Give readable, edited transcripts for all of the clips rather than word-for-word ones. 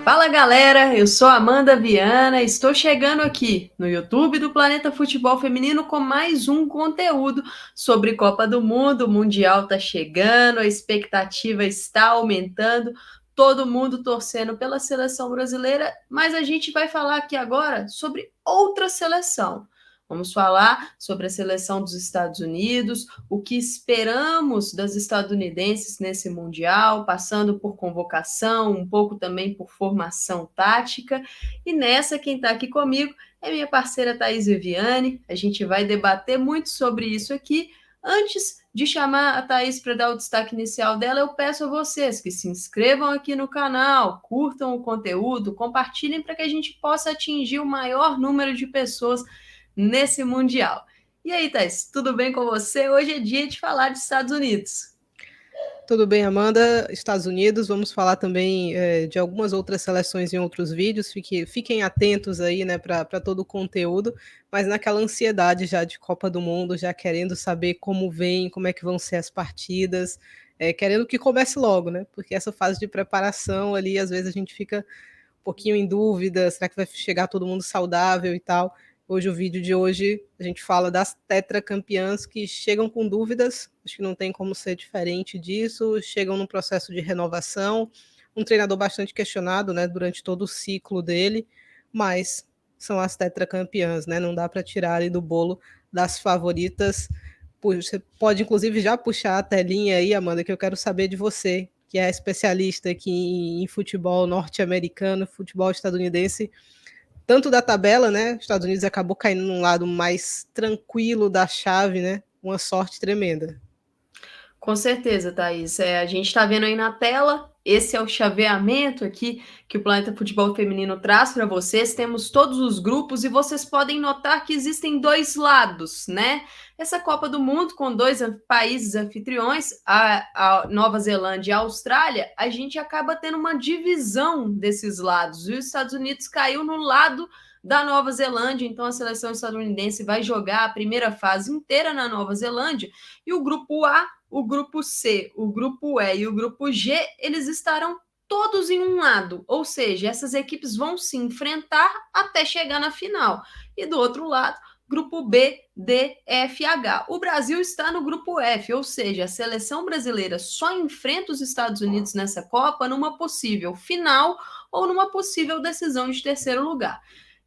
Fala galera, eu sou Amanda Viana, estou chegando aqui no YouTube do Planeta Futebol Feminino com mais um conteúdo sobre Copa do Mundo. O Mundial está chegando, a expectativa está aumentando, todo mundo torcendo pela seleção brasileira, mas a gente vai falar aqui agora sobre outra seleção. Vamos falar sobre a seleção dos Estados Unidos, o que esperamos das estadunidenses nesse Mundial, passando por convocação, um pouco também por formação tática. E nessa, quem está aqui comigo é minha parceira Thaís Viviane. A gente vai debater muito sobre isso aqui. Antes de chamar a Thaís para dar o destaque inicial dela, eu peço a vocês que se inscrevam aqui no canal, curtam o conteúdo, compartilhem para que a gente possa atingir o maior número de pessoas nesse Mundial. E aí, Thais, tudo bem com você? Hoje é dia de falar de Estados Unidos. Tudo bem, Amanda? Estados Unidos, vamos falar também de algumas outras seleções em outros vídeos, fiquem atentos aí, né, para todo o conteúdo, mas naquela ansiedade já de Copa do Mundo, já querendo saber como vem, como é que vão ser as partidas, querendo que comece logo, né, porque essa fase de preparação ali, às vezes a gente fica um pouquinho em dúvida, será que vai chegar todo mundo saudável e tal? Hoje, o vídeo de hoje, a gente fala das tetracampeãs que chegam com dúvidas, acho que não tem como ser diferente disso, chegam num processo de renovação, um treinador bastante questionado, né, durante todo o ciclo dele, mas são as tetracampeãs, né, não dá para tirar ali do bolo das favoritas. Você pode, inclusive, já puxar a telinha aí, Amanda, que eu quero saber de você, que é especialista aqui em futebol norte-americano, futebol estadunidense, tanto da tabela, né? Os Estados Unidos acabou caindo num lado mais tranquilo da chave, né? Uma sorte tremenda. Com certeza, Thaís. A gente está vendo aí na tela, esse é o chaveamento aqui que o Planeta Futebol Feminino traz para vocês. Temos todos os grupos e vocês podem notar que existem dois lados, né? Essa Copa do Mundo com dois países anfitriões, a Nova Zelândia e a Austrália, a gente acaba tendo uma divisão desses lados. E os Estados Unidos caiu no lado da Nova Zelândia, então a seleção estadunidense vai jogar a primeira fase inteira na Nova Zelândia e o grupo A, o grupo C, o grupo E e o grupo G, eles estarão todos em um lado, ou seja, essas equipes vão se enfrentar até chegar na final. E do outro lado, grupo B, D, F, H. O Brasil está no grupo F, ou seja, a seleção brasileira só enfrenta os Estados Unidos nessa Copa numa possível final ou numa possível decisão de terceiro lugar.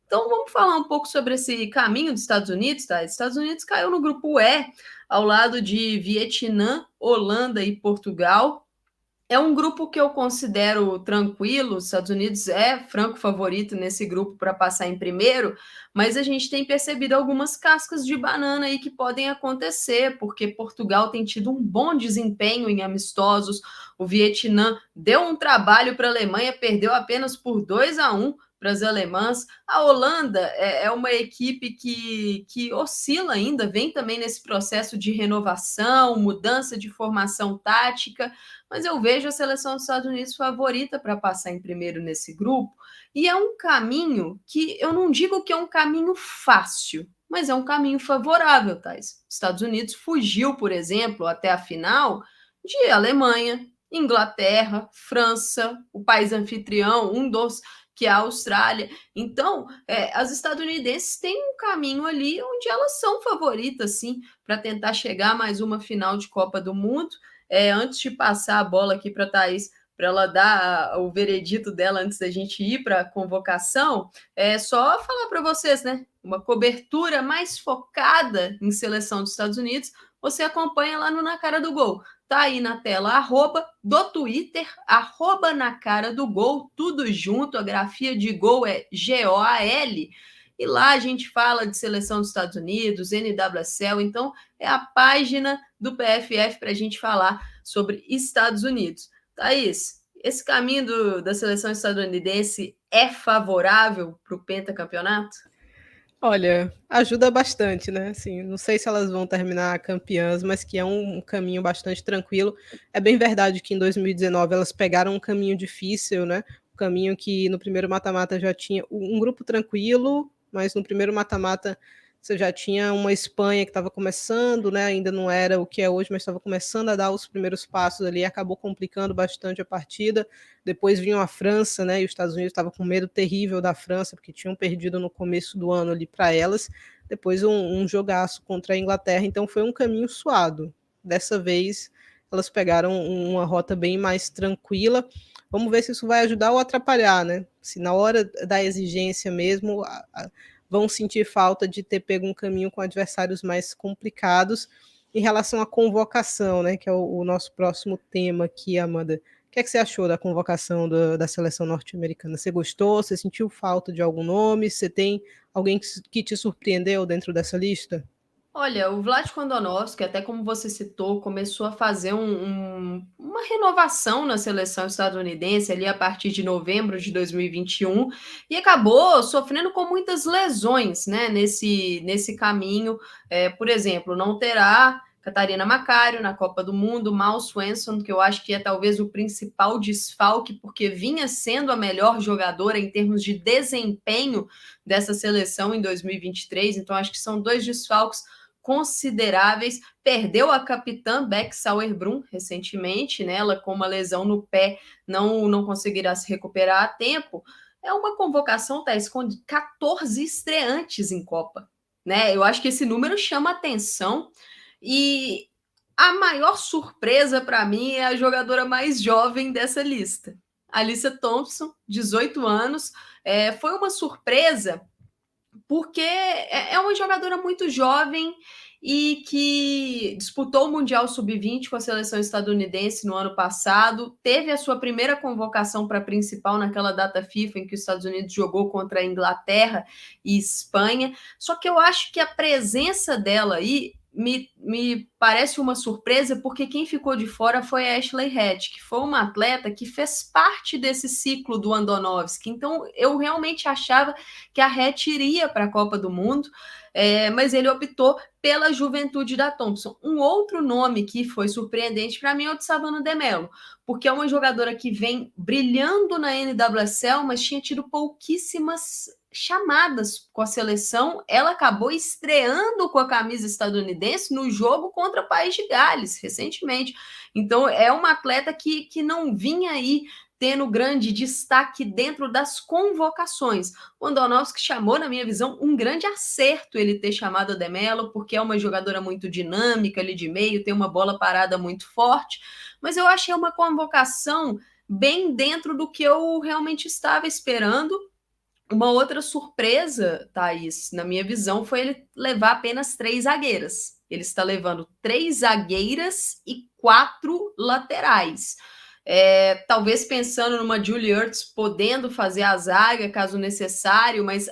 Então vamos falar um pouco sobre esse caminho dos Estados Unidos, tá? Os Estados Unidos caiu no grupo E, ao lado de Vietnã, Holanda e Portugal. É um grupo que eu considero tranquilo. Os Estados Unidos é franco favorito nesse grupo para passar em primeiro, mas a gente tem percebido algumas cascas de banana aí que podem acontecer, porque Portugal tem tido um bom desempenho em amistosos. O Vietnã deu um trabalho para a Alemanha, perdeu apenas por 2-1 para as alemãs. A Holanda é uma equipe que oscila ainda, vem também nesse processo de renovação, mudança de formação tática, mas eu vejo a seleção dos Estados Unidos favorita para passar em primeiro nesse grupo, e é um caminho que eu não digo que é um caminho fácil, mas é um caminho favorável, Thais. Estados Unidos fugiu, por exemplo, até a final de Alemanha, Inglaterra, França, o país anfitrião, um dos que é a Austrália. Então, as estadunidenses têm um caminho ali onde elas são favoritas, sim, para tentar chegar a mais uma final de Copa do Mundo. Antes de passar a bola aqui para a Thaís, para ela dar o veredito dela antes da gente ir para a convocação, só falar para vocês, né? Uma cobertura mais focada em seleção dos Estados Unidos, você acompanha lá no Na Cara do Gol. Tá aí na tela, arroba do Twitter, arroba Na Cara do Gol, tudo junto, a grafia de gol é G-O-A-L, e lá a gente fala de seleção dos Estados Unidos, NWSL, então é a página do PFF para a gente falar sobre Estados Unidos. Thaís, esse caminho da seleção estadunidense é favorável para o pentacampeonato? Olha, ajuda bastante, né? Assim, não sei se elas vão terminar campeãs, mas que é um caminho bastante tranquilo. É bem verdade que em 2019 elas pegaram um caminho difícil, né? Um caminho que no primeiro mata-mata já tinha um grupo tranquilo, mas no primeiro mata-mata você já tinha uma Espanha que estava começando, né? Ainda não era o que é hoje, mas estava começando a dar os primeiros passos ali, acabou complicando bastante a partida. Depois vinha a França, né? E os Estados Unidos estavam com medo terrível da França, porque tinham perdido no começo do ano ali para elas. Depois um jogaço contra a Inglaterra, então foi um caminho suado. Dessa vez elas pegaram uma rota bem mais tranquila. Vamos ver se isso vai ajudar ou atrapalhar, né? Se na hora da exigência mesmo vão sentir falta de ter pego um caminho com adversários mais complicados. Em relação à convocação, né? Que é o nosso próximo tema aqui, Amanda. O que é que você achou da convocação da seleção norte-americana? Você gostou? Você sentiu falta de algum nome? Você tem alguém que te surpreendeu dentro dessa lista? Olha, o Vlatko Andonovski, até como você citou, começou a fazer uma renovação na seleção estadunidense ali a partir de novembro de 2021 e acabou sofrendo com muitas lesões, né, nesse caminho. Por exemplo, não terá Catarina Macario na Copa do Mundo, Mal Svensson, que eu acho que é talvez o principal desfalque, porque vinha sendo a melhor jogadora em termos de desempenho dessa seleção em 2023, então acho que são dois desfalques consideráveis. Perdeu a capitã Beck Sauerbrunn recentemente, né? Ela com uma lesão no pé não conseguirá se recuperar a tempo. É uma convocação, Thais, com 14 estreantes em Copa, né? Eu acho que esse número chama atenção e a maior surpresa para mim é a jogadora mais jovem dessa lista, Alyssa Thompson, 18 anos. Foi uma surpresa porque é uma jogadora muito jovem e que disputou o Mundial Sub-20 com a seleção estadunidense no ano passado, teve a sua primeira convocação para a principal naquela data FIFA em que os Estados Unidos jogou contra a Inglaterra e Espanha, só que eu acho que a presença dela aí me parece uma surpresa, porque quem ficou de fora foi a Ashley Hatch, que foi uma atleta que fez parte desse ciclo do Andonovski. Então, eu realmente achava que a Hatch iria para a Copa do Mundo, mas ele optou pela juventude da Thompson. Um outro nome que foi surpreendente para mim é o de Savannah Demelo, porque é uma jogadora que vem brilhando na NWSL, mas tinha tido pouquíssimas chamadas com a seleção. Ela acabou estreando com a camisa estadunidense no jogo contra o País de Gales, recentemente. Então, é uma atleta que não vinha aí tendo grande destaque dentro das convocações. O Andonovski chamou, na minha visão, um grande acerto ele ter chamado a Demelo, porque é uma jogadora muito dinâmica ali de meio, tem uma bola parada muito forte, mas eu achei uma convocação bem dentro do que eu realmente estava esperando. Uma outra surpresa, Thaís, na minha visão, foi ele levar apenas 3 zagueiras. Ele está levando 3 zagueiras e 4 laterais. Talvez pensando numa Julie Ertz podendo fazer a zaga caso necessário, mas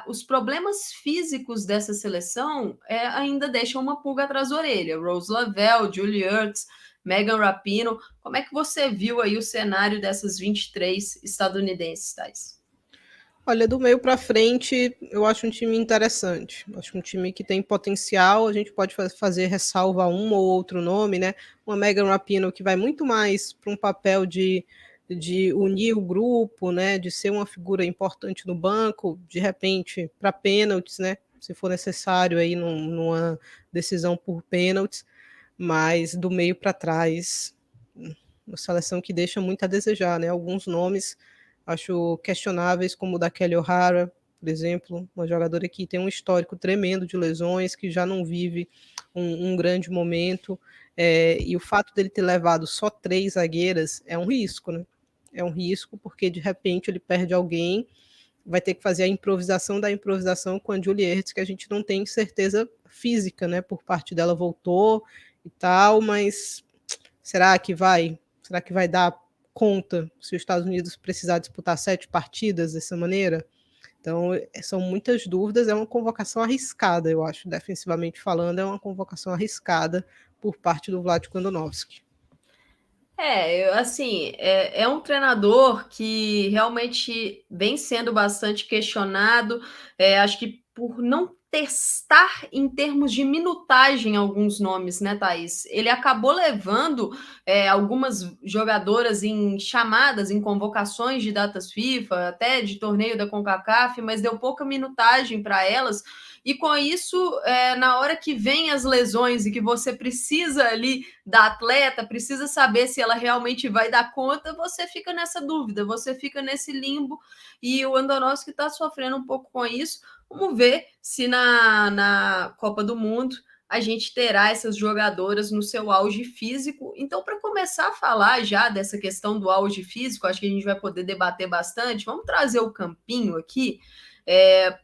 os problemas físicos dessa seleção ainda deixam uma pulga atrás da orelha. Rose Lavelle, Julie Ertz, Megan Rapinoe. Como é que você viu aí o cenário dessas 23 estadunidenses, Thais? Olha, do meio para frente, eu acho um time interessante. Acho um time que tem potencial. A gente pode fazer ressalva a um ou outro nome, né? Uma Megan Rapinoe que vai muito mais para um papel de unir o grupo, né? De ser uma figura importante no banco, de repente para pênaltis, né? Se for necessário aí numa decisão por pênaltis, mas do meio para trás, uma seleção que deixa muito a desejar, né? Alguns nomes acho questionáveis, como o da Kelly O'Hara, por exemplo, uma jogadora que tem um histórico tremendo de lesões, que já não vive um grande momento, e o fato dele ter levado só 3 zagueiras é um risco, né? É um risco porque, de repente, ele perde alguém, vai ter que fazer a improvisação da improvisação com a Julie Ertz, que a gente não tem certeza física, né? Por parte dela voltou e tal, mas será que vai? Será que vai dar conta se os Estados Unidos precisar disputar 7 partidas dessa maneira? Então, são muitas dúvidas, é uma convocação arriscada, eu acho, defensivamente falando, é uma convocação arriscada por parte do Vlatko Andonovski. É um treinador que realmente vem sendo bastante questionado, acho que por não testar em termos de minutagem alguns nomes, né, Thaís? Ele acabou levando algumas jogadoras em chamadas, em convocações de datas FIFA, até de torneio da CONCACAF, mas deu pouca minutagem para elas. E com isso, na hora que vem as lesões e que você precisa ali da atleta, precisa saber se ela realmente vai dar conta, você fica nessa dúvida, você fica nesse limbo, e o Andonovski está sofrendo um pouco com isso. Vamos ver se na Copa do Mundo a gente terá essas jogadoras no seu auge físico. Então, para começar a falar já dessa questão do auge físico, acho que a gente vai poder debater bastante. Vamos trazer o campinho aqui.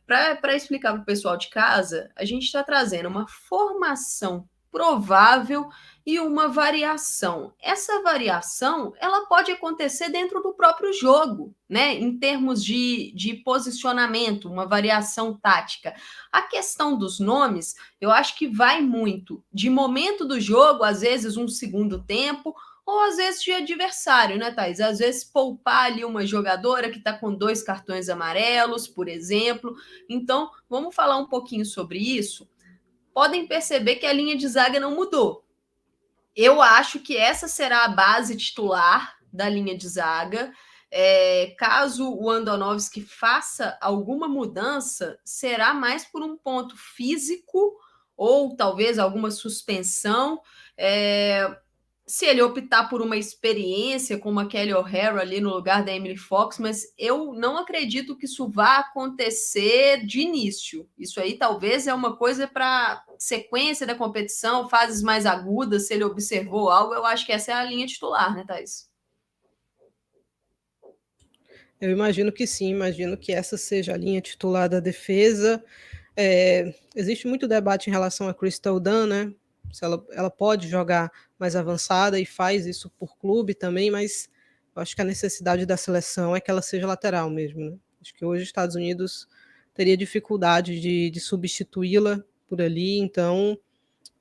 Para explicar para o pessoal de casa, a gente está trazendo uma formação provável e uma variação. Essa variação ela pode acontecer dentro do próprio jogo, né? Em termos de posicionamento, uma variação tática. A questão dos nomes, eu acho que vai muito de momento do jogo, às vezes um segundo tempo, ou às vezes de adversário, né, Thaís? Às vezes poupar ali uma jogadora que está com 2 cartões amarelos, por exemplo. Então, vamos falar um pouquinho sobre isso. Podem perceber que a linha de zaga não mudou. Eu acho que essa será a base titular da linha de zaga. Caso o Andonovski faça alguma mudança, será mais por um ponto físico ou talvez alguma suspensão. Se ele optar por uma experiência como a Kelly O'Hara ali no lugar da Emily Fox, mas eu não acredito que isso vá acontecer de início. Isso aí talvez é uma coisa para sequência da competição, fases mais agudas, se ele observou algo, eu acho que essa é a linha titular, né, Thaís? Eu imagino que sim, imagino que essa seja a linha titular da defesa. Existe muito debate em relação a Crystal Dunn, né? Se ela pode jogar mais avançada e faz isso por clube também, mas eu acho que a necessidade da seleção é que ela seja lateral mesmo, né? Acho que hoje os Estados Unidos teria dificuldade de substituí-la por ali, então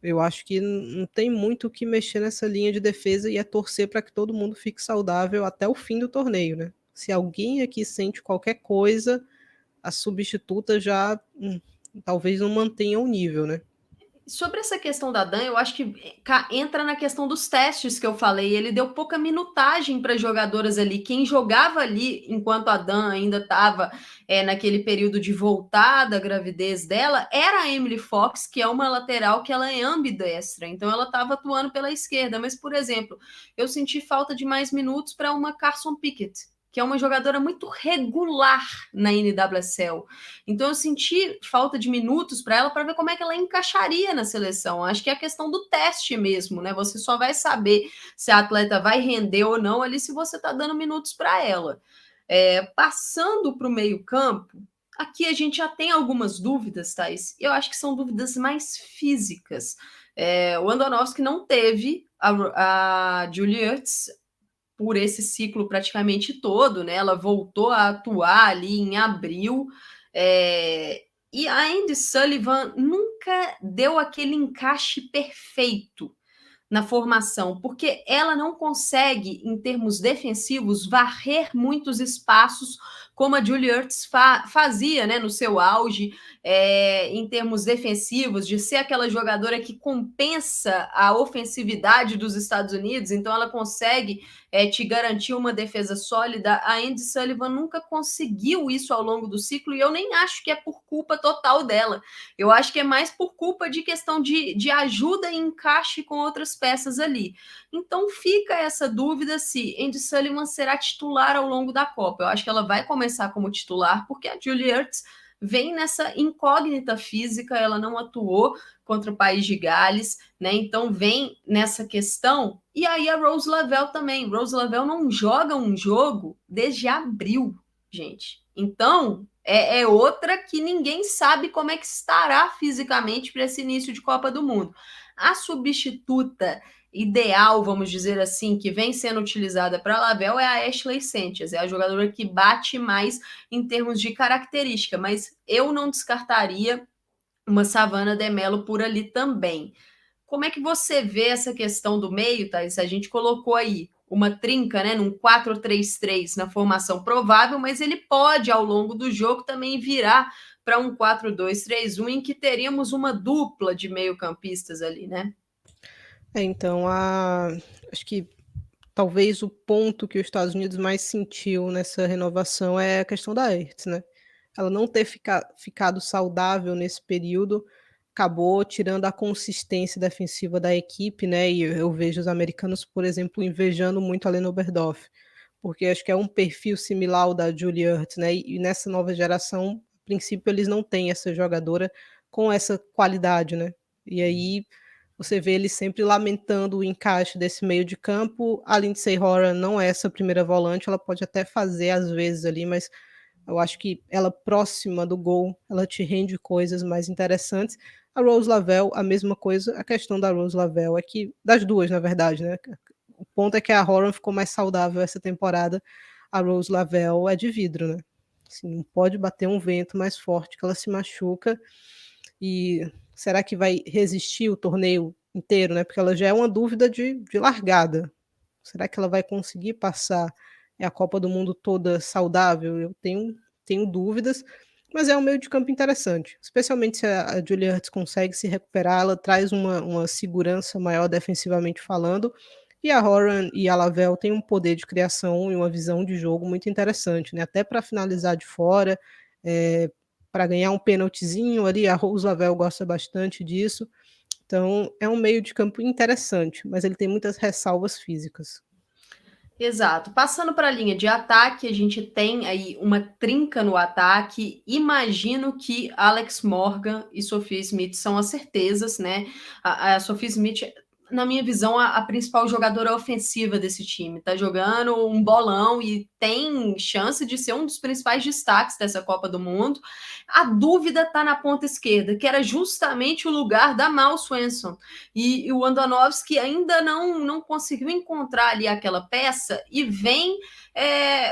eu acho que não tem muito o que mexer nessa linha de defesa e é torcer para que todo mundo fique saudável até o fim do torneio, né? Se alguém aqui sente qualquer coisa, a substituta já talvez não mantenha o nível, né? Sobre essa questão da Dan, eu acho que entra na questão dos testes que eu falei. Ele deu pouca minutagem para jogadoras ali. Quem jogava ali enquanto a Dan ainda estava naquele período de voltar da gravidez dela era a Emily Fox, que é uma lateral que ela é ambidestra. Então ela estava atuando pela esquerda. Mas, por exemplo, eu senti falta de mais minutos para uma Carson Pickett, que é uma jogadora muito regular na NWSL. Então eu senti falta de minutos para ela para ver como é que ela encaixaria na seleção. Acho que é a questão do teste mesmo, né? Você só vai saber se a atleta vai render ou não ali se você está dando minutos para ela. Passando para o meio-campo, aqui a gente já tem algumas dúvidas, Thais. Eu acho que são dúvidas mais físicas. O Andonovski não teve a Julie Ertz por esse ciclo praticamente todo, né? Ela voltou a atuar ali em abril, e a Andy Sullivan nunca deu aquele encaixe perfeito na formação, porque ela não consegue, em termos defensivos, varrer muitos espaços como a Julie Ertz fazia, né, no seu auge, em termos defensivos, de ser aquela jogadora que compensa a ofensividade dos Estados Unidos, então ela consegue te garantir uma defesa sólida. A Andy Sullivan nunca conseguiu isso ao longo do ciclo, e eu nem acho que é por culpa total dela. Eu acho que é mais por culpa de questão de ajuda e encaixe com outras peças ali. Então fica essa dúvida se Andy Sullivan será titular ao longo da Copa. Eu acho que ela vai começar como titular, porque a Julie Ertz vem nessa incógnita física, ela não atuou contra o País de Gales, né? Então vem nessa questão. E aí a Rose Lavelle também. Rose Lavelle não joga um jogo desde abril, gente. Então é outra que ninguém sabe como é que estará fisicamente para esse início de Copa do Mundo. A substituta ideal, vamos dizer assim, que vem sendo utilizada para a Lavelle é a Ashley Sanchez, é a jogadora que bate mais em termos de característica, mas eu não descartaria uma Savannah de Mello por ali também. Como é que você vê essa questão do meio, Thaís? A gente colocou aí uma trinca, né, num 4-3-3 na formação provável, mas ele pode, ao longo do jogo, também virar para um 4-2-3-1, em que teríamos uma dupla de meio-campistas ali, né? Então, acho que talvez o ponto que os Estados Unidos mais sentiu nessa renovação é a questão da Ertz, né. Ela não ter ficado saudável nesse período, acabou tirando a consistência defensiva da equipe, né, e eu vejo os americanos, por exemplo, invejando muito a Lena Oberdorf, porque acho que é um perfil similar ao da Julie Ertz, né, e nessa nova geração, a princípio, eles não têm essa jogadora com essa qualidade, né. E aí você vê ele sempre lamentando o encaixe desse meio de campo. A Lindsey Horan não é essa primeira volante, ela pode até fazer às vezes ali, mas eu acho que ela próxima do gol, ela te rende coisas mais interessantes. A Rose Lavelle, a mesma coisa. A questão da Rose Lavelle é que das 2, na verdade, né, o ponto é que a Horan ficou mais saudável essa temporada, a Rose Lavelle é de vidro, né. Assim, não pode bater um vento mais forte que ela se machuca. E será que vai resistir o torneio inteiro, né, porque ela já é uma dúvida de largada. Será que ela vai conseguir passar, a Copa do Mundo toda saudável? Eu tenho dúvidas, mas é um meio de campo interessante, especialmente se a Julia Ertz consegue se recuperar, ela traz uma segurança maior defensivamente falando, e a Horan e a Lavelle têm um poder de criação e uma visão de jogo muito interessante, né, até para finalizar de fora, para ganhar um pênaltizinho ali, a Rose Lavelle gosta bastante disso, então é um meio de campo interessante, mas ele tem muitas ressalvas físicas. Exato. Passando para a linha de ataque, a gente tem aí uma trinca no ataque. Imagino que Alex Morgan e Sophia Smith são as certezas, né? A Sophia Smith, na minha visão, a principal jogadora ofensiva desse time. Tá jogando um bolão e tem chance de ser um dos principais destaques dessa Copa do Mundo. A dúvida está na ponta esquerda, que era justamente o lugar da Mal Swenson. E o Andonovski ainda não conseguiu encontrar ali aquela peça e vem,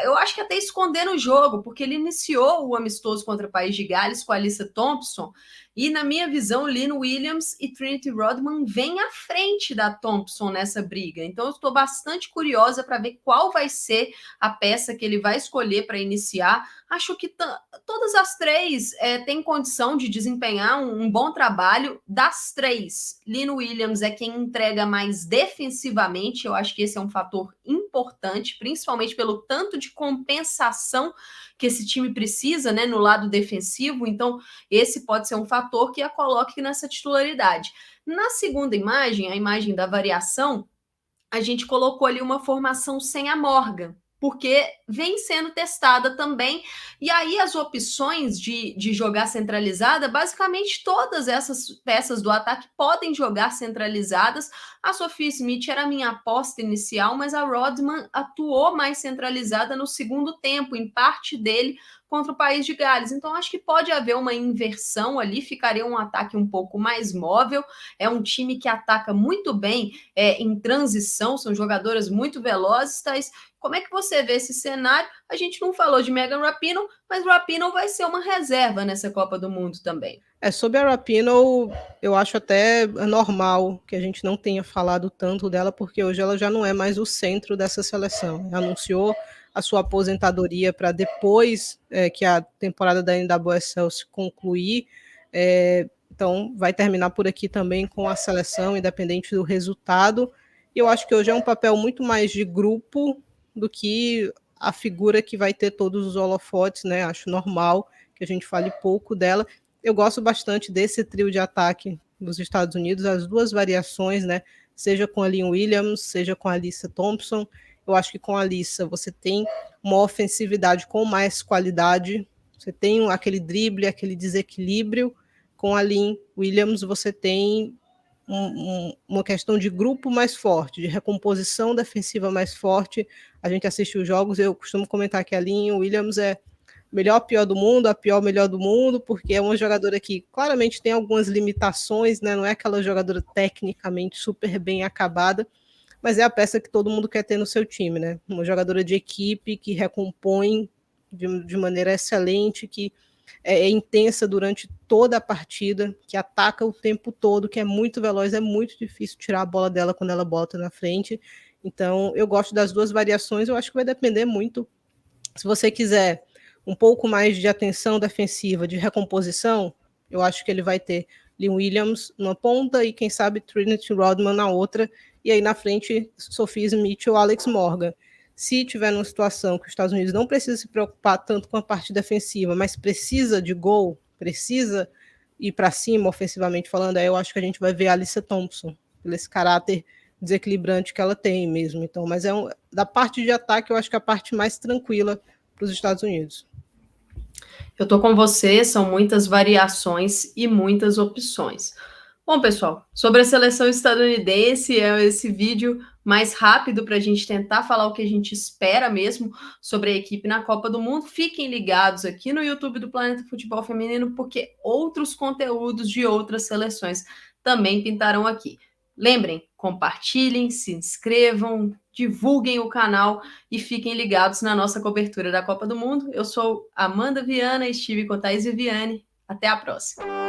eu acho que até escondendo o jogo, porque ele iniciou o amistoso contra o País de Gales com a Alyssa Thompson, e na minha visão, Lynn Williams e Trinity Rodman vêm à frente da Thompson nessa briga. Então eu estou bastante curiosa para ver qual vai ser a peça que ele vai escolher para iniciar. Acho que todas as três têm condição de desempenhar um bom trabalho. Das três, Lynn Williams é quem entrega mais defensivamente. Eu acho que esse é um fator importante, principalmente pelo tanto de compensação que esse time precisa, né, no lado defensivo. Então, esse pode ser um fator que a coloque nessa titularidade. Na segunda imagem, a imagem da variação, a gente colocou ali uma formação sem a Morgan, porque vem sendo testada também. E aí as opções de jogar centralizada, basicamente todas essas peças do ataque podem jogar centralizadas. A Sophie Smith era a minha aposta inicial, mas a Rodman atuou mais centralizada no segundo tempo, em parte dele contra o País de Gales. Então acho que pode haver uma inversão ali, ficaria um ataque um pouco mais móvel. É um time que ataca muito bem em transição, são jogadoras muito velozes, Thaís. Como é que você vê esse cenário? A gente não falou de Megan Rapinoe, mas Rapinoe vai ser uma reserva nessa Copa do Mundo também. Sobre a Rapinoe, eu acho até normal que a gente não tenha falado tanto dela, porque hoje ela já não é mais o centro dessa seleção. Anunciou a sua aposentadoria para depois que a temporada da NWSL se concluir, então vai terminar por aqui também com a seleção, independente do resultado. E eu acho que hoje é um papel muito mais de grupo do que a figura que vai ter todos os holofotes, né? Acho normal que a gente fale pouco dela. Eu gosto bastante desse trio de ataque dos Estados Unidos, as duas variações, né? Seja com a Lynn Williams, seja com a Alyssa Thompson. Eu acho que com a Alyssa você tem uma ofensividade com mais qualidade, você tem aquele drible, aquele desequilíbrio. Com a Lynn Williams você tem uma questão de grupo mais forte, de recomposição defensiva mais forte. A gente assiste os jogos, eu costumo comentar que a Lynn Williams é melhor pior do mundo, a pior melhor do mundo, porque é uma jogadora que claramente tem algumas limitações, né? Não é aquela jogadora tecnicamente super bem acabada, mas é a peça que todo mundo quer ter no seu time, né? Uma jogadora de equipe que recompõe de maneira excelente, que é intensa durante toda a partida, que ataca o tempo todo, que é muito veloz, é muito difícil tirar a bola dela quando ela bota na frente. Então, eu gosto das duas variações, eu acho que vai depender muito. Se você quiser um pouco mais de atenção defensiva, de recomposição, eu acho que ele vai ter Lynn Williams numa ponta e, quem sabe, Trinity Rodman na outra, e aí na frente, Sophie Smith ou Alex Morgan. Se tiver numa situação que os Estados Unidos não precisa se preocupar tanto com a parte defensiva, mas precisa de gol, precisa ir para cima, ofensivamente falando, aí eu acho que a gente vai ver a Alyssa Thompson, pelo esse caráter desequilibrante que ela tem mesmo. Então, mas da parte de ataque, eu acho que a parte mais tranquila para os Estados Unidos. Eu tô com você, são muitas variações e muitas opções. Bom, pessoal, sobre a seleção estadunidense, é esse vídeo mais rápido para a gente tentar falar o que a gente espera mesmo sobre a equipe na Copa do Mundo. Fiquem ligados aqui no YouTube do Planeta Futebol Feminino, porque outros conteúdos de outras seleções também pintarão aqui. Lembrem, compartilhem, se inscrevam, divulguem o canal e fiquem ligados na nossa cobertura da Copa do Mundo. Eu sou Amanda Viana, estive com Thaís Viviane. Até a próxima.